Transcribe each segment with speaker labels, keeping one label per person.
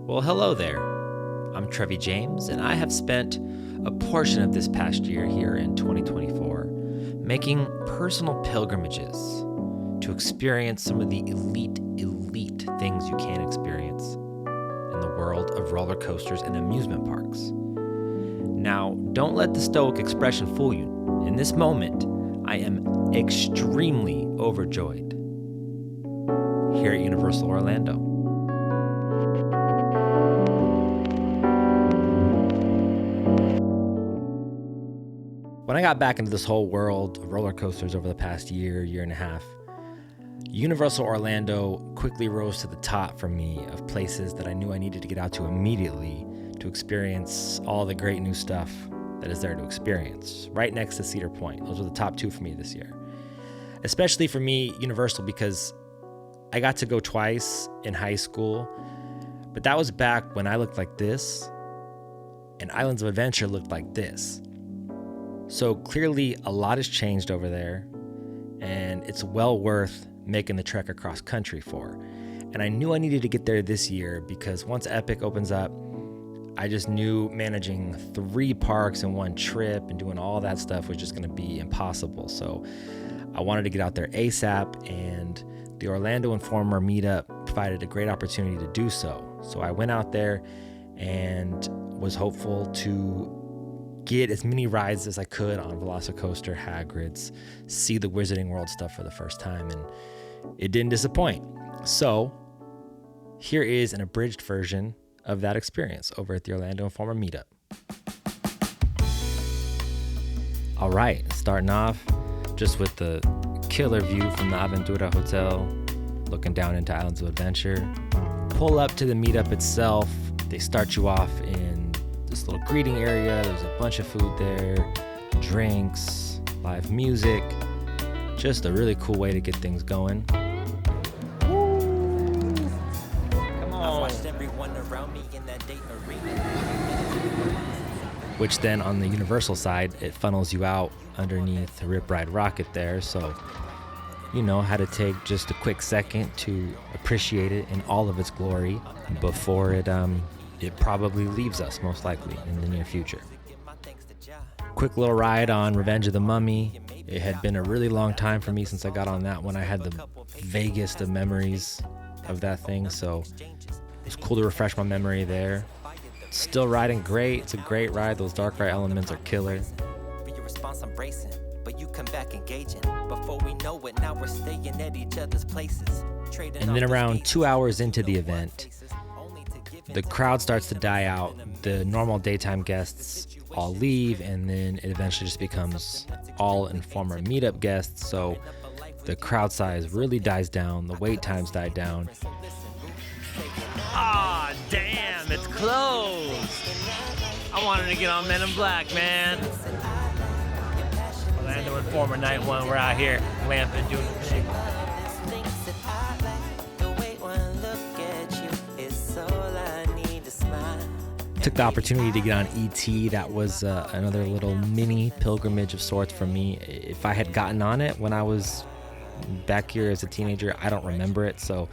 Speaker 1: Well, hello there. I'm Trevy James, and I have spent a portion of this past year here in 2024 making personal pilgrimages to experience some of the elite things you can experience in the world of roller coasters and amusement parks. Now, don't let the stoic expression fool you. In this moment, I am extremely overjoyed here at Universal Orlando. When I got back into this whole world of roller coasters over the past year and a half, Universal Orlando quickly rose to the top for me of places that I knew I needed to get out to immediately to experience all the great new stuff that is there to experience, right next to Cedar Point. Those were the top two for me this year. Especially for me, Universal, because I got to go twice in high school, but that was back when I looked like this and Islands of Adventure looked like this. So clearly a lot has changed over there, and it's well worth making the trek across country for. And I knew I needed to get there this year because once Epic opens up, I just knew managing 3 parks in one trip and doing all that stuff was just going to be impossible. So I wanted to get out there ASAP, and the Orlando Informer Meetup provided a great opportunity to do so. So I went out there and was hopeful to get as many rides as I could on Velocicoaster, Hagrid's, see the Wizarding World stuff for the first time, and it didn't disappoint. So here is an abridged version of that experience over at the Orlando Informer Meetup. All right, starting off just with the killer view from the Aventura Hotel, looking down into Islands of Adventure. Pull up to the meetup itself. They start you off in this little greeting area. There's a bunch of food there, drinks, live music. Just a really cool way to get things going. Woo! Come on. Which then on the Universal side, it funnels you out underneath Rip Ride Rocket there. So, you know, had to take just a quick second to appreciate it in all of its glory before it probably leaves us, most likely, in the near future. Quick little ride on Revenge of the Mummy. It had been a really long time for me since I got on that one. I had the vaguest of memories of that thing, so it was cool to refresh my memory there. Still riding great. It's a great ride. Those dark ride elements are killer. But you come back engaging. Before we know it, now we're staying at each other's places. And then around 2 hours into the event, the crowd starts to die out. The normal daytime guests all leave, and then it eventually just becomes all Informer Meetup guests. So the crowd size really dies down. The wait times die down. Ah, damn, it's closed. I wanted to get on Men in Black, man. Orlando Informer Night 1, we're out here lamping, doing the thing. Took the opportunity to get on ET. That was another little mini pilgrimage of sorts for me. If I had gotten on it when I was back here as a teenager, I don't remember it. So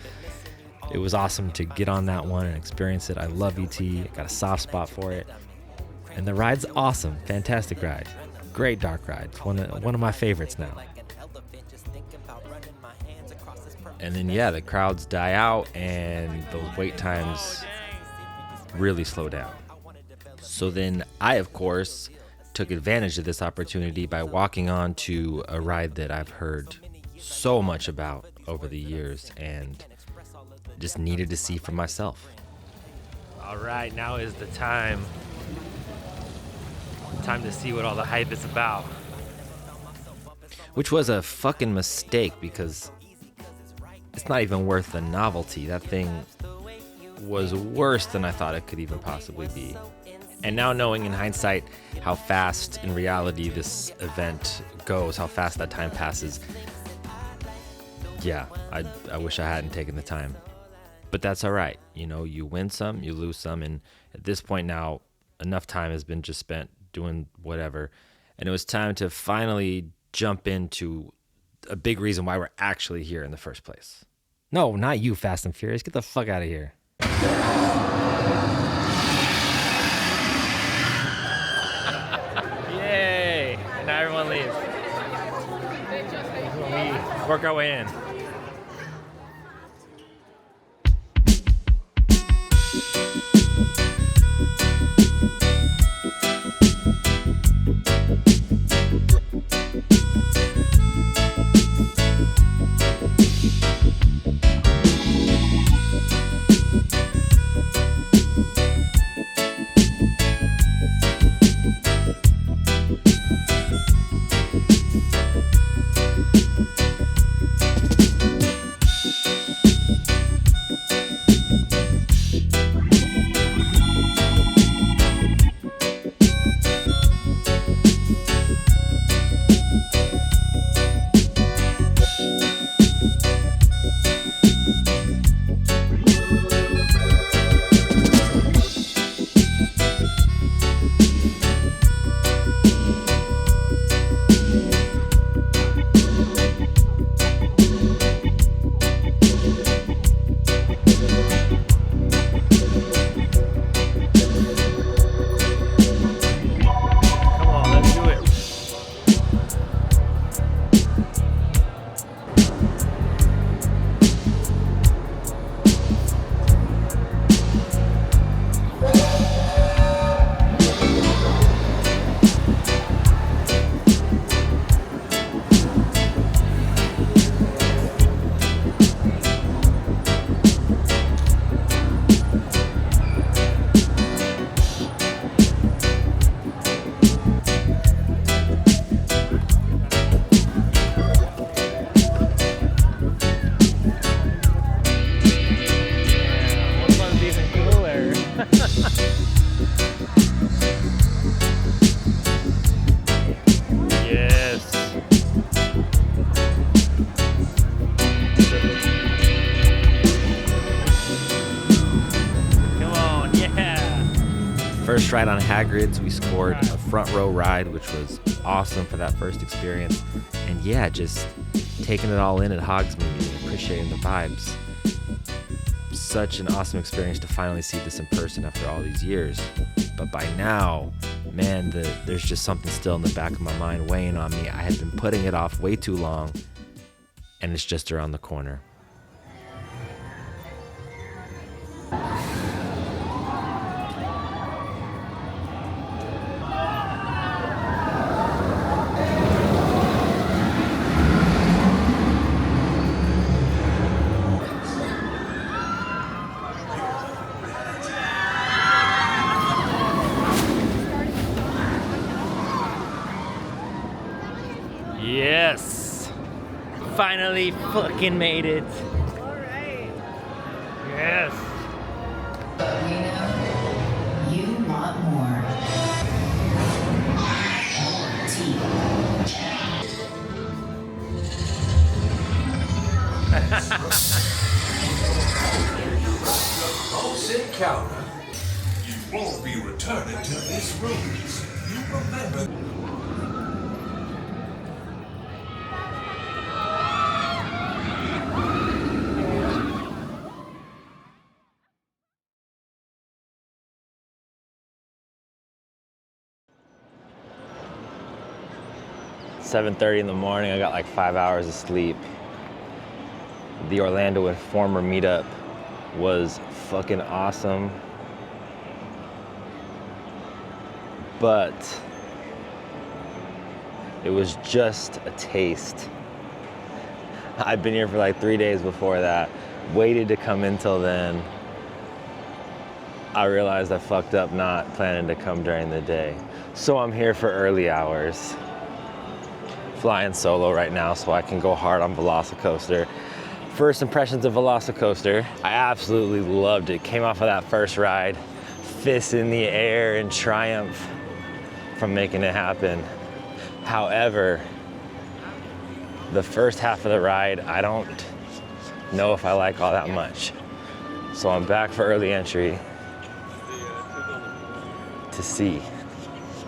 Speaker 1: it was awesome to get on that one and experience it. I love ET. I got a soft spot for it. And the ride's awesome. Fantastic ride. Great dark ride. It's one of my favorites now. And then, yeah, the crowds die out and those wait times really slow down. So then I, of course, took advantage of this opportunity by walking on to a ride that I've heard so much about over the years and just needed to see for myself. All right, now is the time to see what all the hype is about. Which was a fucking mistake because it's not even worth the novelty. That thing was worse than I thought it could even possibly be. And now knowing in hindsight how fast in reality this event goes, how fast that time passes, yeah, I wish I hadn't taken the time. But that's all right. You know, you win some, you lose some, and at this point now, enough time has been just spent doing whatever. And it was time to finally jump into a big reason why we're actually here in the first place. No, not you, Fast and Furious. Get the fuck out of here. Yay! And now everyone leaves. We work our way in. First ride on Hagrid's, we scored a front row ride, which was awesome for that first experience. And yeah, just taking it all in at Hogsmeade and appreciating the vibes. Such an awesome experience to finally see this in person after all these years. But by now, man, there's just something still in the back of my mind weighing on me. I had been putting it off way too long, and it's just around the corner. Yes! Finally fucking made it.
Speaker 2: Alright.
Speaker 1: Yes!
Speaker 3: You want more.
Speaker 4: Close encounter. You won't be returning to this room. You remember.
Speaker 1: It's 7:30 in the morning. I got like 5 hours of sleep. The Orlando Informer meetup was fucking awesome. But it was just a taste. I'd been here for like 3 days before that, waited to come in till then. I realized I fucked up not planning to come during the day. So I'm here for early hours. Flying solo right now so I can go hard on Velocicoaster. First impressions of Velocicoaster, I absolutely loved it. Came off of that first ride, fists in the air in triumph from making it happen. However, the first half of the ride, I don't know if I like all that much. So I'm back for early entry to see.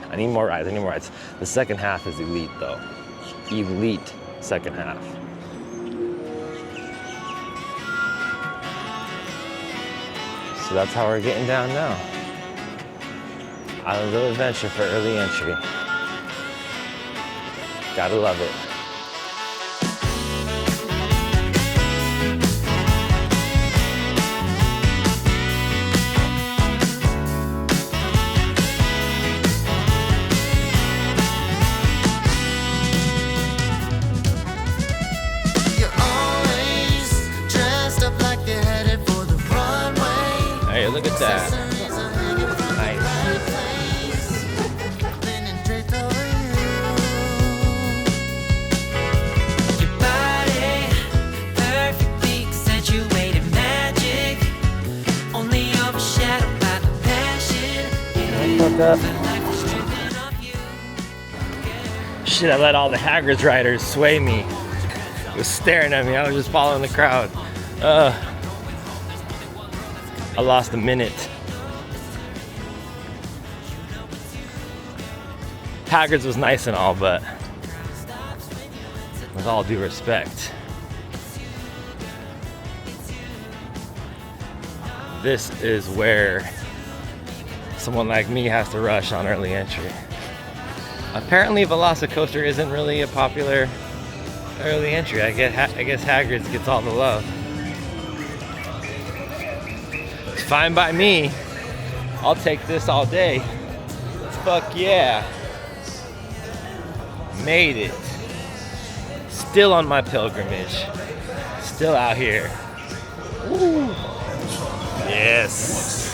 Speaker 1: I need more rides, The second half is elite though. Elite second half. So that's how we're getting down now. Islands of Adventure for early entry. Gotta love it. Hey, look at that. Nice.
Speaker 2: Your body, perfectly accentuated magic, only overshadowed by the passion.
Speaker 1: Shit, I let all the Hagrid's riders sway me. It was staring at me. I was just following the crowd. I lost a minute. Hagrid's was nice and all, but with all due respect, this is where someone like me has to rush on early entry. Apparently Velocicoaster isn't really a popular early entry. I guess Hagrid's gets all the love. It's fine by me. I'll take this all day. Fuck yeah. Made it. Still on my pilgrimage. Still out here. Woo. Yes.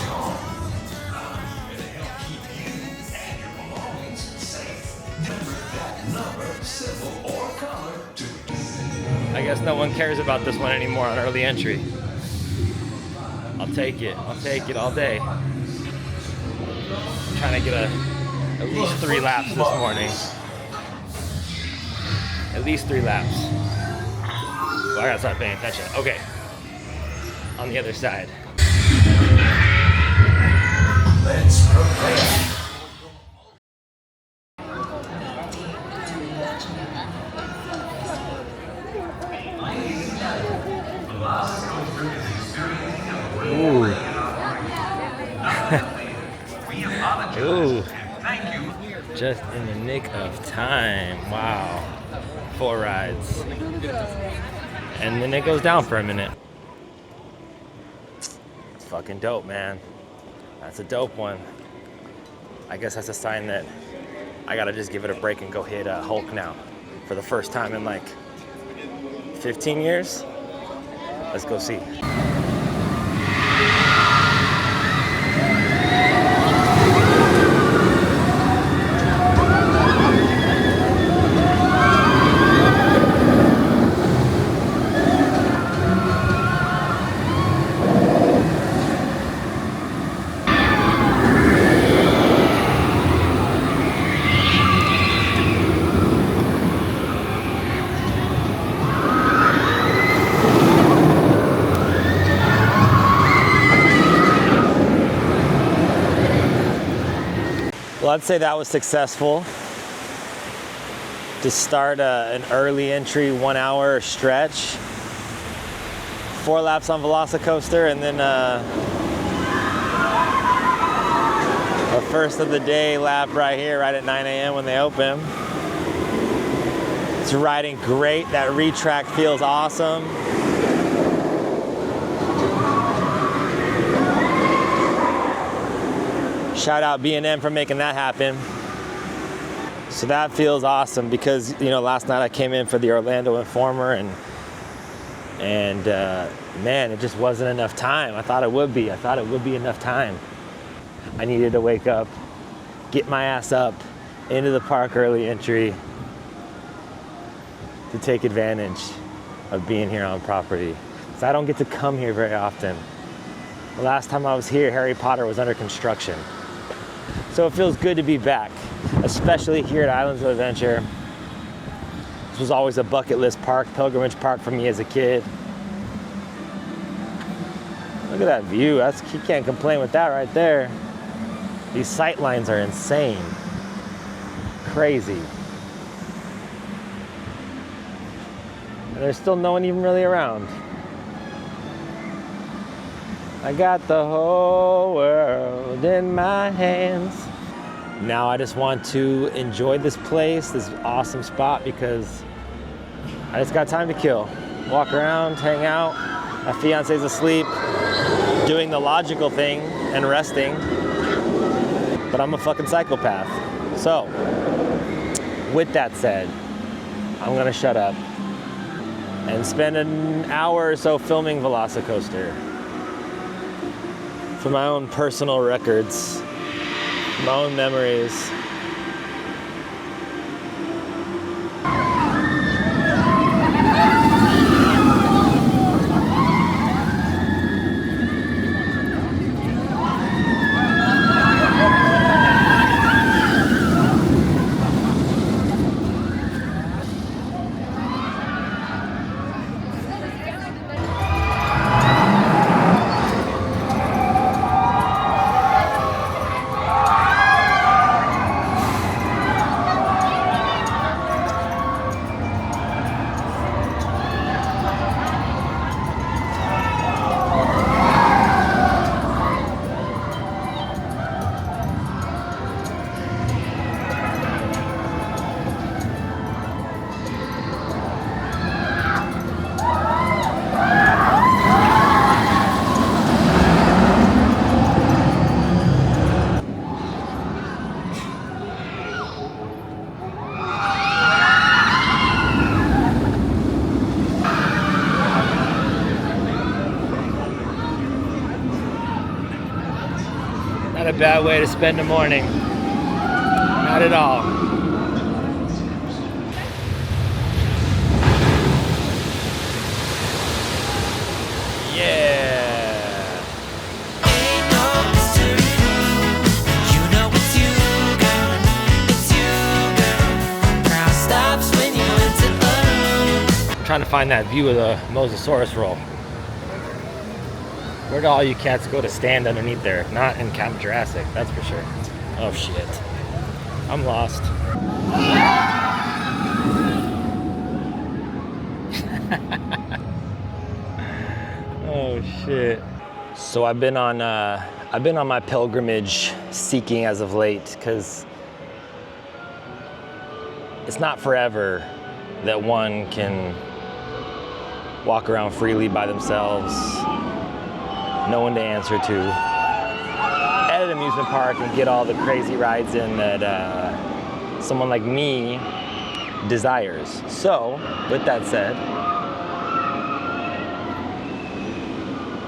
Speaker 1: I guess no one cares about this one anymore on early entry. I'll take it. I'll take it all day. I'm trying to get at least 3 laps this morning. At least 3 laps. So I gotta start paying attention. Okay. On the other side.
Speaker 4: Let's prepare.
Speaker 1: Ooh. Ooh. Just in the nick of time. Wow. 4 rides. And then it goes down for a minute. It's fucking dope, man. That's a dope one. I guess that's a sign that I gotta just give it a break and go hit Hulk now. For the first time in like 15 years. Let's go see. Well, I'd say that was successful. To start an early entry 1 hour stretch. 4 laps on Velocicoaster and then a first of the day lap right here, right at 9 a.m. when they open. It's riding great. That retrack feels awesome. Shout out B&M for making that happen. So that feels awesome because, you know, last night I came in for the Orlando Informer and man, it just wasn't enough time. I thought it would be. I thought it would be enough time. I needed to wake up, get my ass up into the park early entry to take advantage of being here on property. So I don't get to come here very often. The last time I was here, Harry Potter was under construction. So it feels good to be back, especially here at Islands of Adventure. This was always a bucket list park, pilgrimage park for me as a kid. Look at that view. You can't complain with that right there. These sight lines are insane. Crazy. And there's still no one even really around. I got the whole world in my hands. Now I just want to enjoy this place, this awesome spot, because I just got time to kill. Walk around, hang out. My fiance's asleep, doing the logical thing and resting. But I'm a fucking psychopath. So, with that said, I'm gonna shut up and spend an hour or so filming Velocicoaster for my own personal records, my own memories. Not a bad way to spend a morning. Not at all. Yeah.
Speaker 2: Ain't no mystery. You know it's you, girl. It's you, girl. Crowd stops when you enter the room.
Speaker 1: I'm trying to find that view of the Mosasaurus roll. Where do all you cats go to stand underneath there? Not in Camp Jurassic, that's for sure. Oh shit. I'm lost. Oh shit. So I've been on my pilgrimage seeking as of late, because it's not forever that one can walk around freely by themselves, no one to answer to, at an amusement park and get all the crazy rides in that someone like me desires. So, with that said,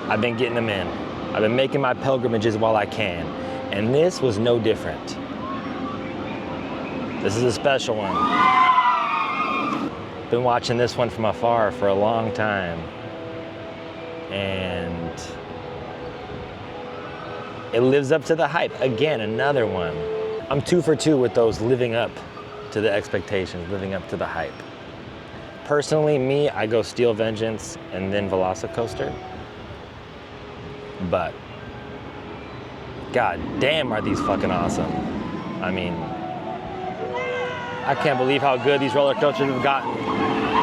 Speaker 1: I've been getting them in. I've been making my pilgrimages while I can, and this was no different. This is a special one. Been watching this one from afar for a long time, and it lives up to the hype. Again, another one. I'm 2 for 2 with those living up to the expectations, living up to the hype. Personally, me, I go Steel Vengeance and then Velocicoaster. But, god damn, are these fucking awesome. I mean, I can't believe how good these roller coasters have gotten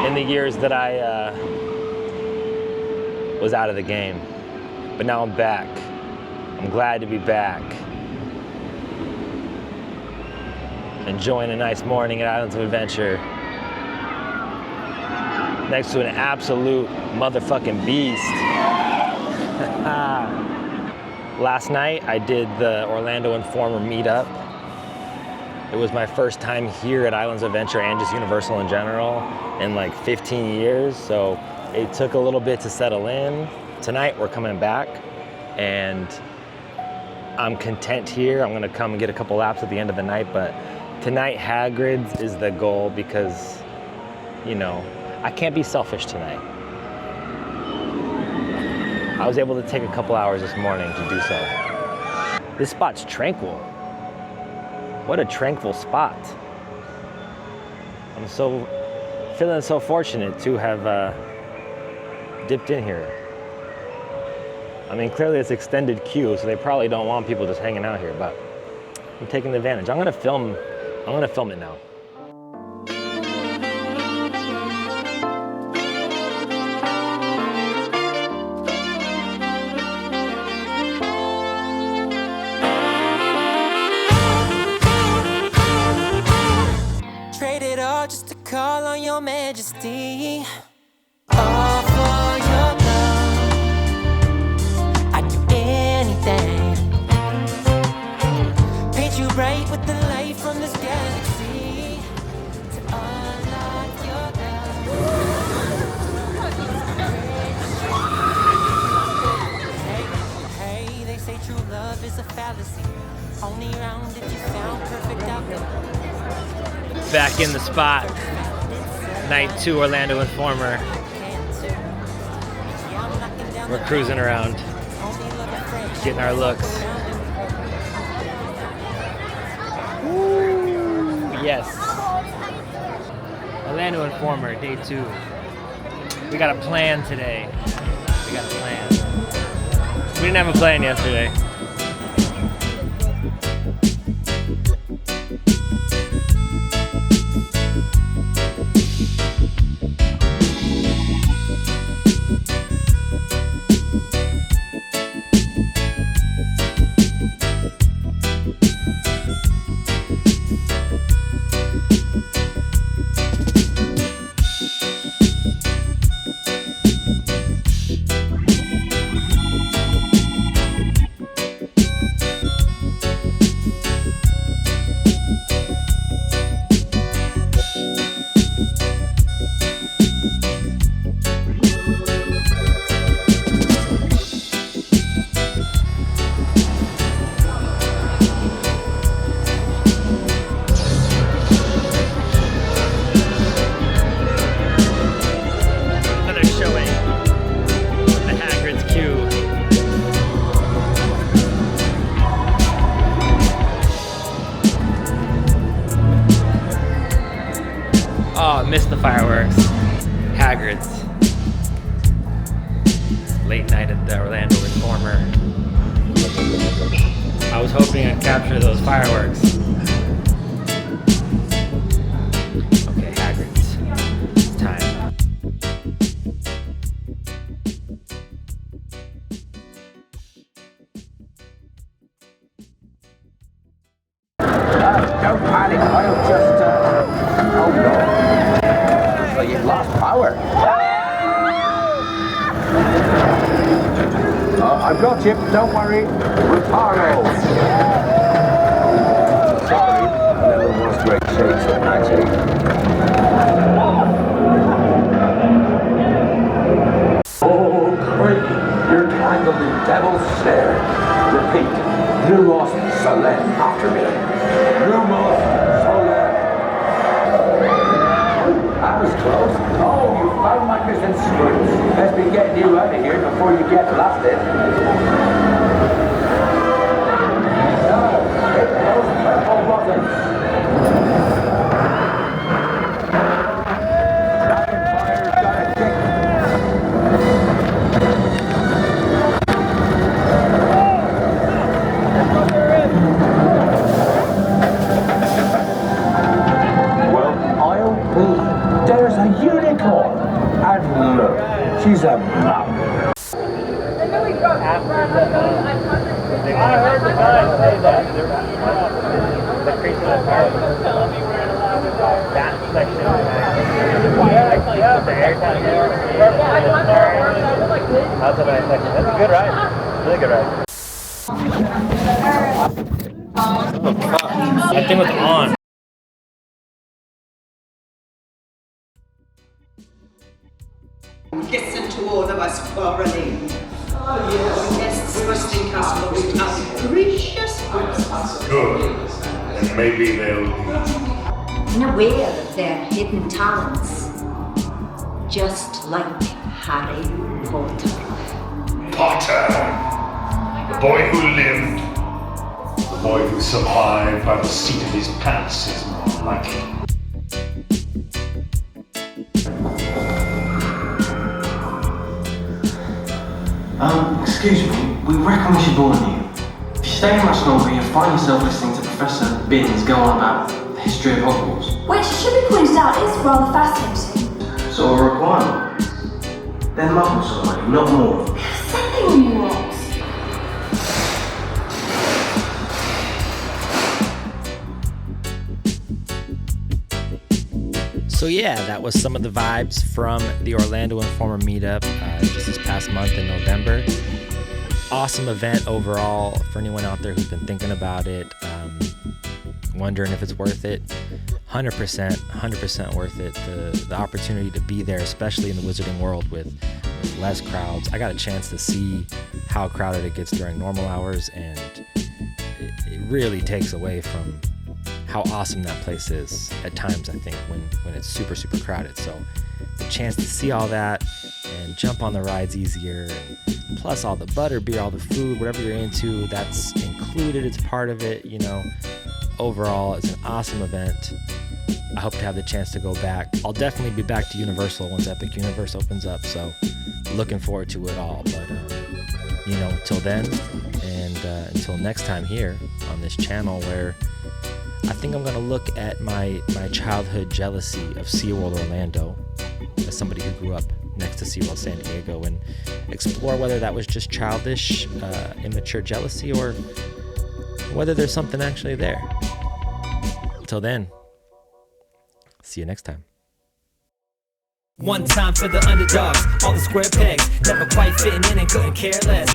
Speaker 1: in the years that I was out of the game. But now I'm back. I'm glad to be back. Enjoying a nice morning at Islands of Adventure. Next to an absolute motherfucking beast. Last night I did the Orlando Informer Meetup. It was my first time here at Islands of Adventure and just Universal in general in like 15 years, so it took a little bit to settle in. Tonight we're coming back, and I'm content here. I'm gonna come and get a couple laps at the end of the night, but tonight Hagrid's is the goal because, you know, I can't be selfish tonight. I was able to take a couple hours this morning to do so. This spot's tranquil. What a tranquil spot. I'm feeling so fortunate to have dipped in here. I mean, clearly it's extended queue, so they probably don't want people just hanging out here, but I'm taking advantage. I'm gonna film it now.
Speaker 2: your majesty. All for your love, I'd do anything. Paint you bright with the light from this galaxy to unlock your love. Hey, they say true love is a fallacy. Only around if you found perfect out there.
Speaker 1: Back in the spot. Night 2 Orlando Informer. We're cruising around, getting our looks. Woo, yes. Orlando Informer, day 2. We got a plan today. We got a plan. We didn't have a plan yesterday. Oh, missed the fireworks. Hagrid's. Late night at the Orlando Informer. I was hoping I'd capture those fireworks. Okay, Hagrid's. It's time.
Speaker 5: Don't panic, I'll just, oh no. So you've lost power. I've got you, don't worry. Reparo. Sorry, I never was great shakes at magic. Oh, crikey, you're tangled in devil's snare. Repeat, Lumos Solen after me. Lumos Solen. That was close. Oh, you found my missing screws. Let's be getting you out of here before you get blasted. Now, hit those purple buttons. Rapid fire's got a kick. Well, I'll be. There's a unicorn. And look, she's a mouth.
Speaker 1: I heard the guy say that. The creature that that section. The air tank. That's a nice section. That's a good ride. Really good ride. Oh, fuck. That thing was on.
Speaker 6: Listen to all of us quarreling. Guests trusting customers have gracious answers.
Speaker 4: Good. And maybe they'll be.
Speaker 3: Unaware of their hidden talents. Just like Harry Potter.
Speaker 4: Potter. The boy who lived. The boy who survived by the seat of his pants is more like it.
Speaker 7: Excuse me, we reckon we should warn you. If you stay in much longer, you'll find yourself listening to Professor Binns go on about the history of Hogwarts.
Speaker 8: Which should be pointed out is rather fascinating.
Speaker 7: Sort of a requirement. They're muggles already, not more.
Speaker 8: Something on the rocks.
Speaker 1: So yeah, that was some of the vibes from the Orlando Informer Meetup just this past month in November. Awesome event overall for anyone out there who's been thinking about it, wondering if it's worth it. 100% worth it. The opportunity to be there, especially in the wizarding world with less crowds. I got a chance to see how crowded it gets during normal hours, and it really takes away from how awesome that place is at times, I think, when it's super crowded. So the chance to see all that and jump on the rides easier, and plus all the butter beer, all the food, whatever you're into, that's included. It's part of it, you know. Overall, it's an awesome event. I hope to have the chance to go back. I'll definitely be back to Universal once Epic Universe opens up, so looking forward to it all. But you know, till then, and until next time here on this channel, where I think I'm gonna look at my childhood jealousy of SeaWorld Orlando as somebody who grew up next to SeaWorld San Diego, and explore whether that was just childish, immature jealousy, or whether there's something actually there. Till then, see you next time.
Speaker 2: One time for the underdogs, all the square pegs, never quite fitting in and couldn't care less.